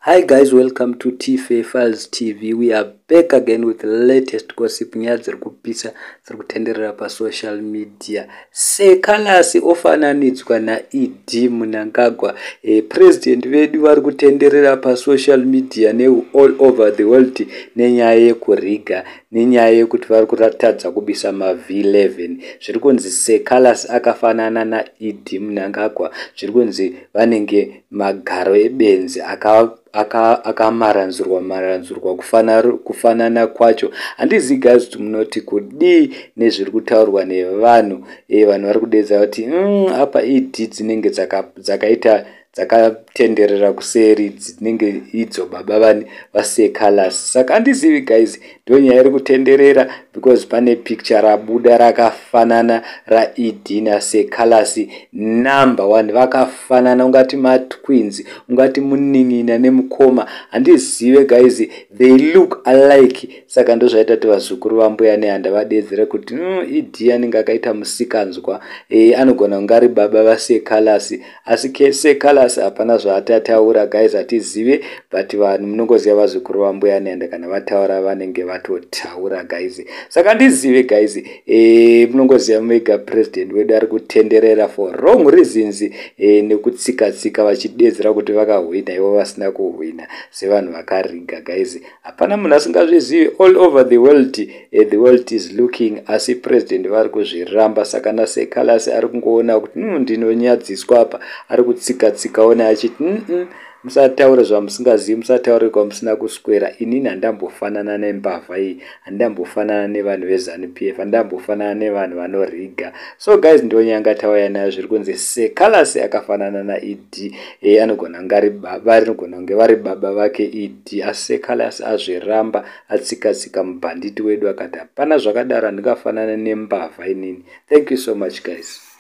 Hi guys, welcome to Seh Calaz TV. We are back again with the latest gossip nyaya dziri kupisa dziri kutenderera pa social media. Seh Calaz ofananidzwa naEd Mnangagwa. President vedu vari kutenderera pa social media ne all over the world nenyaya yekuriga, nenyaya yekuti vari kuratadza kubisa ma V11. Zviri kunzi Seh Calaz akafanana naEd Mnangagwa. Zviri kunzi vanenge magaro ebendzi akamaranzurwa kufanana kwacho. Handizivi guys kuti munoti kudii nezviri kutaurwa nevanhu vanhu vari kudedza kuti apa Ed dzinenge dzakatenderera kuseri dzinenge idzo baba vaSeh Calaz. Saka handizivi guys, ndo nyaya iri kutenderera because pane picture rabuda rakafanana raEd naSeh Calaz number 1. Vakafanana ungati matwins, ungati munin'ina nemukoma. Handizive guys, they look alike. Saka ndo zvaita kuti vazukuru vambuya nehanda vadedzere kuti Ed anenge akaita musikanzwa, anogona kunge ari baba vaSeh Calaz. Asi Seh Calaz hapana zvaatataura guys, hatizive, but vanhu munongoziva vazukuru vambuya nehanda kana vataura vanenge vatotaura guys. Saka handizive guys, munongoziva mega president wedu ari kutenderera for wrong reasons, nekutsika vachidedzera kuti vakahwina ivo vasina kuhwina sevanhu vakariga guys. Hapana munhu asingazvizivi, all over the world, the world is looking, asi president vari kuzviramba. Saka naSeh Calaz ari kungoona kuti ndinonyadziswa apa, ari kutsika ona achiti musataure zvamusingazivi, musataure kwamusina kuswera. Inini handambofanana nembavha iyi, handambofanana nevanhu veZANU-PF, handambofanana nevanhu vanoriga. So guys, ndo nyanga tauya nayo zviri kunzi Seh Calaz akafanana naEd, anogona kunge vari baba vake Ed. Asi Seh Calaz azviramba, atsika mubhanditi wedu akati hapana zvakadaro, handingafanana nembavha inini. Thank you so much guys.